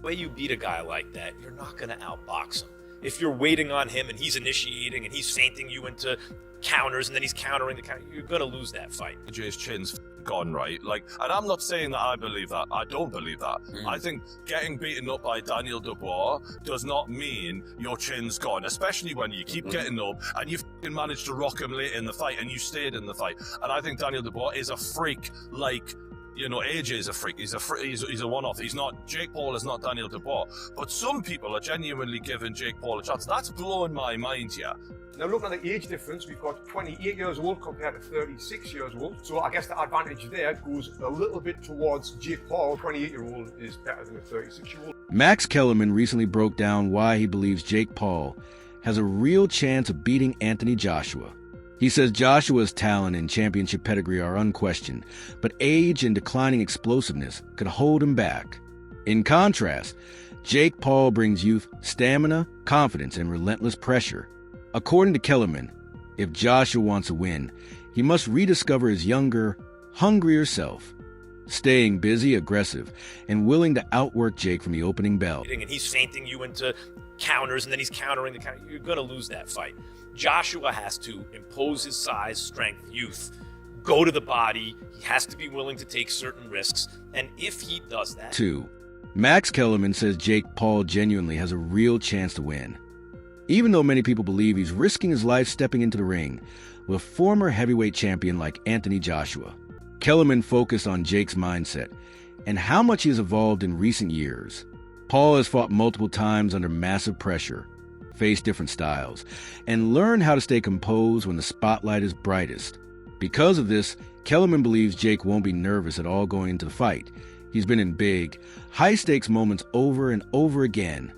way you beat a guy like that, you're not going to outbox him. If you're waiting on him and he's initiating and he's feinting you into counters and then he's countering the counter, you're going to lose that fight. Jay's chin's gone, right? And I'm not saying that I believe that. I don't believe that. I think getting beaten up by Daniel Dubois does not mean your chin's gone, especially when you keep getting up and you managed to rock him late in the fight and you stayed in the fight. And I think Daniel Dubois is a freak like, AJ is a freak. He's a one-off. Jake Paul is not Daniel Dubois. But some people are genuinely giving Jake Paul a chance. That's blowing my mind here. Now looking at the age difference, we've got 28 years old compared to 36 years old. So I guess the advantage there goes a little bit towards Jake Paul. 28-year-old is better than a 36-year-old. Max Kellerman recently broke down why he believes Jake Paul has a real chance of beating Anthony Joshua. He says Joshua's talent and championship pedigree are unquestioned, but age and declining explosiveness could hold him back. In contrast, Jake Paul brings youth, stamina, confidence, and relentless pressure. According to Kellerman, if Joshua wants to win, he must rediscover his younger, hungrier self, staying busy, aggressive, and willing to outwork Jake from the opening bell. And he's feinting you into counters and then he's countering the counter, you're going to lose that fight. Joshua has to impose his size, strength, youth, go to the body. He has to be willing to take certain risks. And if he does that... 2. Max Kellerman says Jake Paul genuinely has a real chance to win. Even though many people believe he's risking his life stepping into the ring with a former heavyweight champion like Anthony Joshua, Kellerman focused on Jake's mindset and how much he has evolved in recent years. Paul has fought multiple times under massive pressure, faced different styles, and learned how to stay composed when the spotlight is brightest. Because of this, Kellerman believes Jake won't be nervous at all going into the fight. He's been in big, high-stakes moments over and over again.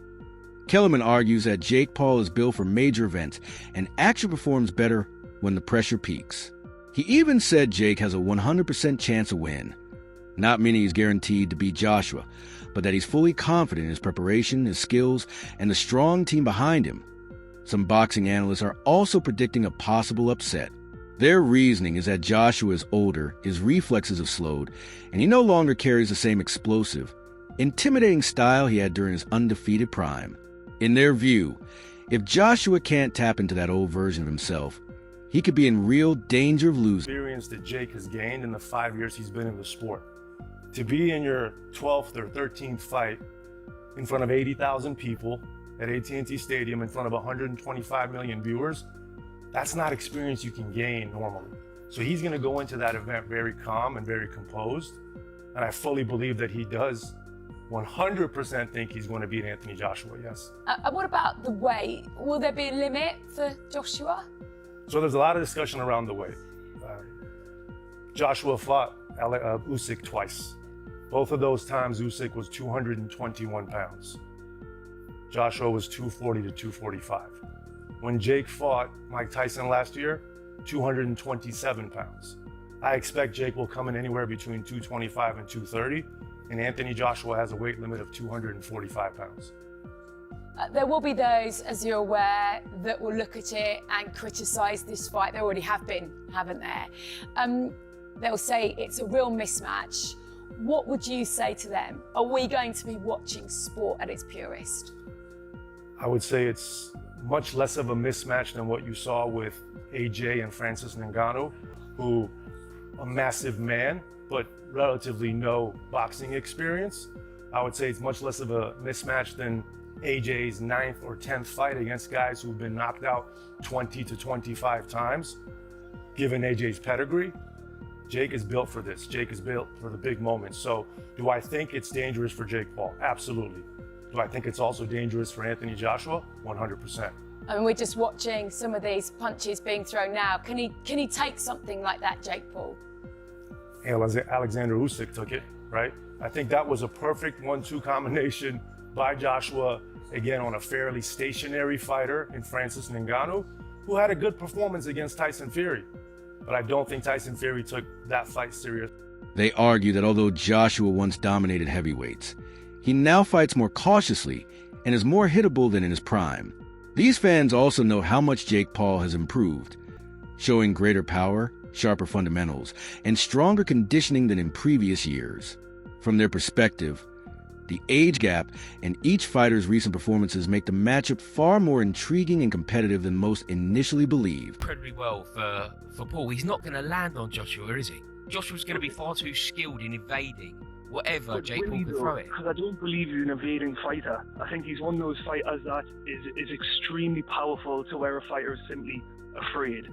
Kellerman argues that Jake Paul is built for major events and actually performs better when the pressure peaks. He even said Jake has a 100% chance to win, not meaning he's guaranteed to beat Joshua, but that he's fully confident in his preparation, his skills, and the strong team behind him. Some boxing analysts are also predicting a possible upset. Their reasoning is that Joshua is older, his reflexes have slowed, and he no longer carries the same explosive, intimidating style he had during his undefeated prime. In their view, if Joshua can't tap into that old version of himself, he could be in real danger of losing. Experience that Jake has gained in the 5 years he's been in the sport. To be in your 12th or 13th fight in front of 80,000 people at AT&T Stadium in front of 125 million viewers, that's not experience you can gain normally. So he's going to go into that event very calm and very composed. And I fully believe that he does 100% think he's going to beat Anthony Joshua, yes. And what about the weight? Will there be a limit for Joshua? So there's a lot of discussion around the weight. Joshua fought Usyk twice. Both of those times, Usyk was 221 pounds. Joshua was 240 to 245. When Jake fought Mike Tyson last year, 227 pounds. I expect Jake will come in anywhere between 225 and 230, and Anthony Joshua has a weight limit of 245 pounds. There will be those, as you're aware, that will look at it and criticise this fight. There already have been, haven't there? They'll say it's a real mismatch. What would you say to them? Are we going to be watching sport at its purest? I would say it's much less of a mismatch than what you saw with AJ and Francis Ngannou, who a massive man, but relatively no boxing experience. I would say it's much less of a mismatch than AJ's 9th or 10th fight against guys who've been knocked out 20 to 25 times. Given AJ's pedigree, Jake is built for this. Jake is built for the big moments. So do I think it's dangerous for Jake Paul? Absolutely. Do I think it's also dangerous for Anthony Joshua? 100%. I mean, we're just watching some of these punches being thrown now. Can he take something like that, Jake Paul? Alexander Usyk took it, right? I think that was a perfect 1-2 combination by Joshua, again, on a fairly stationary fighter in Francis Ngannou, who had a good performance against Tyson Fury. But I don't think Tyson Fury took that fight serious. They argue that although Joshua once dominated heavyweights, he now fights more cautiously and is more hittable than in his prime. These fans also know how much Jake Paul has improved, showing greater power, sharper fundamentals, and stronger conditioning than in previous years. From their perspective, The age gap and each fighter's recent performances make the matchup far more intriguing and competitive than most initially believed. Incredibly well for Paul. He's not going to land on Joshua, is he? Joshua's going to be far too skilled in evading whatever Jake Paul can throw it. Because I don't believe he's an evading fighter. I think he's one of those fighters that is extremely powerful to where a fighter is simply afraid.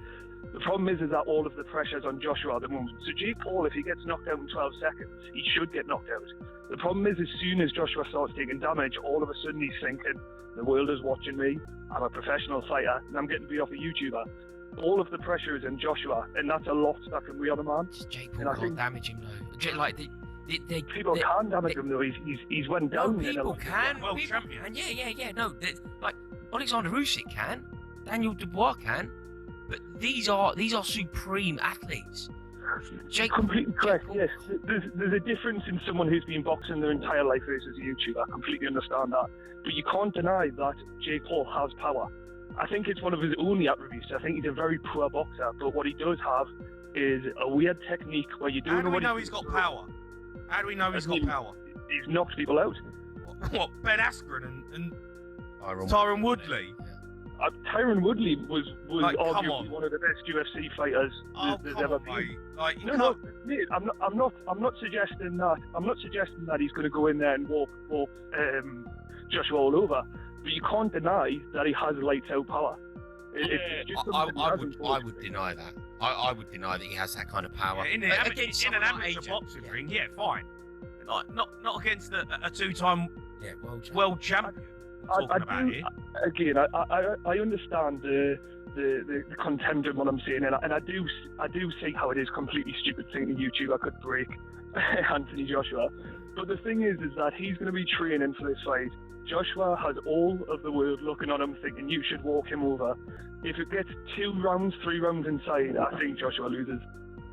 The problem is that all of the pressure's on Joshua at the moment. So Jake Paul, if he gets knocked out in 12 seconds, he should get knocked out. The problem is, as soon as Joshua starts taking damage, all of a sudden he's thinking, the world is watching me, I'm a professional fighter, and I'm getting beat off a YouTuber. All of the pressure is in Joshua, and that's a lot that can weigh on a man. Jake Paul can't damage him though. Like people can damage him though. He's went down. No, people can. World champion. Yeah. No, like Alexander Usyk can, Daniel Dubois can, but these are supreme athletes. Jake completely correct. Yes, there's a difference in someone who's been boxing their entire life versus a YouTuber. I completely understand that, but you can't deny that Jake Paul has power. I think it's one of his only attributes. I think he's a very poor boxer, but what he does have is a weird technique where you don't know what he's got power. How do we know he's got power? He's knocked people out. What Ben Askren and Tyron Woodley? Tyron Woodley was like, arguably one of the best UFC fighters there's ever been. Like, no, mate, I'm not suggesting that. I'm not suggesting that he's going to go in there and walk Joshua all over. But you can't deny that he has lights out power. I would deny that. I would deny that he has that kind of power. Yeah, in an amateur boxing ring, yeah, fine. Not against a two-time world champion. I understand the contempt of what I'm saying, and I do see how it is completely stupid thinking a YouTuber could break Anthony Joshua. But the thing is that he's going to be training for this fight. Joshua has all of the world looking on him thinking you should walk him over. If it gets 2 rounds, 3 rounds inside, I think Joshua loses.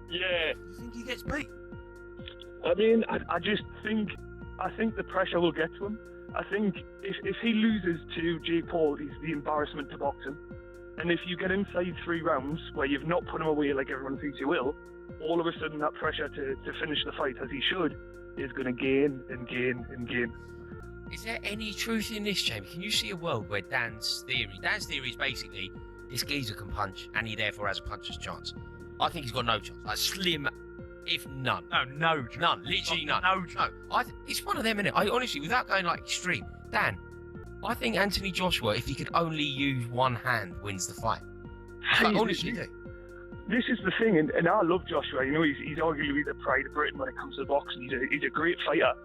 Yeah. You think he gets beat? I mean, I think the pressure will get to him. I think if he loses to Jake Paul, he's the embarrassment to boxing. And if you get inside 3 rounds where you've not put him away like everyone thinks you will, all of a sudden that pressure to finish the fight as he should is going to gain and gain and gain. Is there any truth in this, Jamie? Can you see a world where Dan's theory is basically this geezer can punch and he therefore has a puncher's chance? I think he's got no chance. Like slim, if none. No chance. None. Literally none. No chance. No. It's one of them, innit? I honestly, without going like extreme, Dan, I think Anthony Joshua, if he could only use one hand, wins the fight. I honestly do. This is the thing, and I love Joshua. You know, he's arguably the pride of Britain when it comes to boxing. He's a great fighter.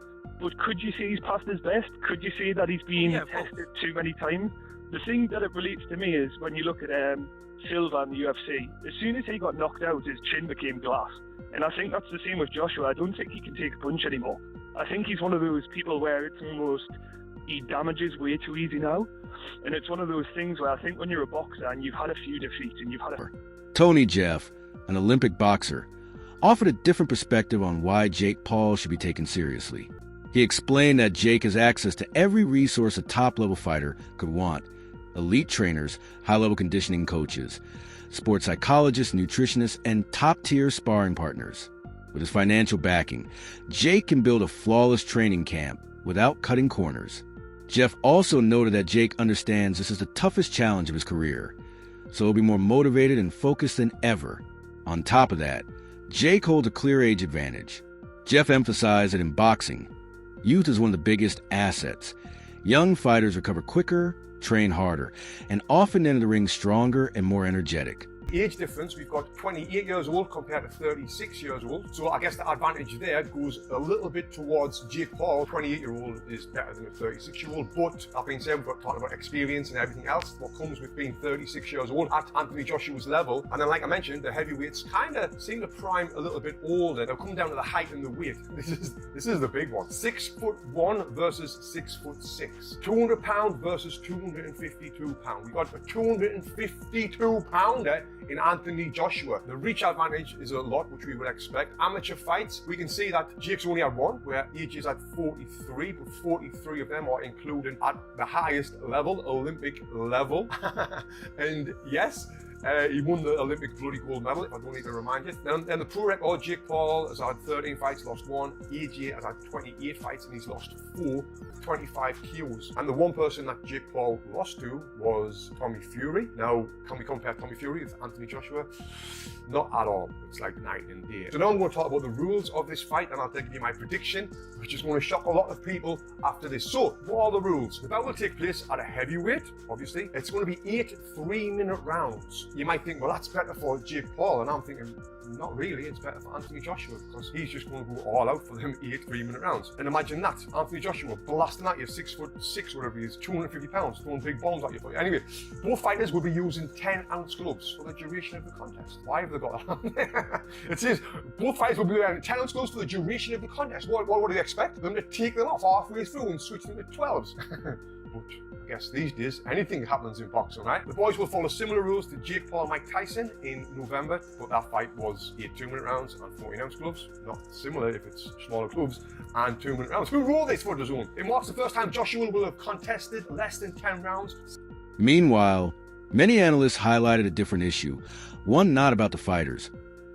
But could you say he's past his best? Could you say that he's been tested too many times? The thing that it relates to me is when you look at Silva in the UFC, as soon as he got knocked out, his chin became glass. And I think that's the same with Joshua. I don't think he can take a punch anymore. I think he's one of those people where it's almost, he damages way too easy now. And it's one of those things where I think when you're a boxer and you've had a few defeats and you've had Tony Jeff, an Olympic boxer, offered a different perspective on why Jake Paul should be taken seriously. He explained that Jake has access to every resource a top-level fighter could want: elite trainers, high-level conditioning coaches, sports psychologists, nutritionists, and top-tier sparring partners. With his financial backing, Jake can build a flawless training camp without cutting corners. Jeff also noted that Jake understands this is the toughest challenge of his career, so he'll be more motivated and focused than ever. On top of that, Jake holds a clear age advantage. Jeff emphasized that in boxing, youth is one of the biggest assets. Young fighters recover quicker, train harder, and often enter the ring stronger and more energetic. Age difference, we've got 28 years old compared to 36 years old. So I guess the advantage there goes a little bit towards Jake Paul. 28-year-old is better than a 36-year-old. But that being said, we've got talking about experience and everything else. What comes with being 36 years old at Anthony Joshua's level. And then, like I mentioned, the heavyweights kind of seem to prime a little bit older. They'll come down to the height and the weight. This is the big one. 6'1" versus 6'6". 200 pound versus 252 pound. We got a 252 pounder in Anthony Joshua. The reach advantage is a lot, which we would expect. Amateur fights, we can see that Jake's only had one, where each is at 43, but 43 of them are included at the highest level, Olympic level. And yes, He won the Olympic bloody gold medal, if I don't need to remind you. Then the pro record, Jake Paul has had 13 fights, lost 1. AJ has had 28 fights and he's lost 4, 25 KOs. And the one person that Jake Paul lost to was Tommy Fury. Now, can we compare Tommy Fury with Anthony Joshua? Not at all. It's like night and day. So now I'm going to talk about the rules of this fight, and I'll give you my prediction, which is going to shock a lot of people after this. So, what are the rules? The bout will take place at a heavyweight, obviously. It's going to be 8 3-minute rounds. You might think, well, that's better for Jake Paul, and I'm thinking, not really. It's better for Anthony Joshua because he's just going to go all out for them 8 3-minute rounds. And imagine that, Anthony Joshua blasting at you, 6'6", whatever he is, 250 pounds, throwing big bombs at you. Anyway, both fighters will be using 10-ounce gloves for the duration of the contest. Why have they got that on there? It says both fighters will be wearing 10-ounce gloves for the duration of the contest. What do they expect? Them to take them off halfway through and switch them to 12s. But I guess these days, anything happens in boxing, right? The boys will follow similar rules to Jake Paul and Mike Tyson in November, but that fight was 8 2-minute rounds and 14-ounce gloves. Not similar if it's smaller gloves and 2-minute rounds. Who wrote this for the zone? It marks the first time Joshua will have contested less than 10 rounds. Meanwhile, many analysts highlighted a different issue, one not about the fighters,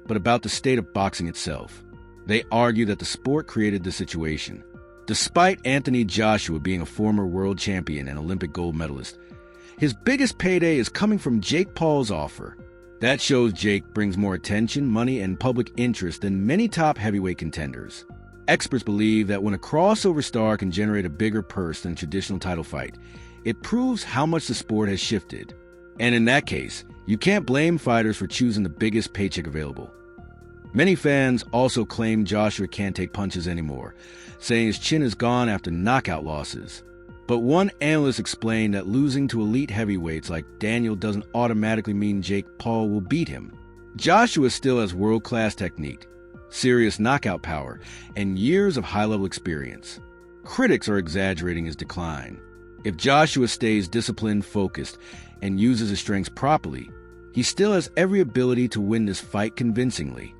but about the state of boxing itself. They argue that the sport created the situation. Despite Anthony Joshua being a former world champion and Olympic gold medalist, his biggest payday is coming from Jake Paul's offer. That shows Jake brings more attention, money, and public interest than many top heavyweight contenders. Experts believe that when a crossover star can generate a bigger purse than a traditional title fight, it proves how much the sport has shifted. And in that case, you can't blame fighters for choosing the biggest paycheck available. Many fans also claim Joshua can't take punches anymore, saying his chin is gone after knockout losses. But one analyst explained that losing to elite heavyweights like Daniel doesn't automatically mean Jake Paul will beat him. Joshua still has world-class technique, serious knockout power, and years of high-level experience. Critics are exaggerating his decline. If Joshua stays disciplined, focused, and uses his strengths properly, he still has every ability to win this fight convincingly.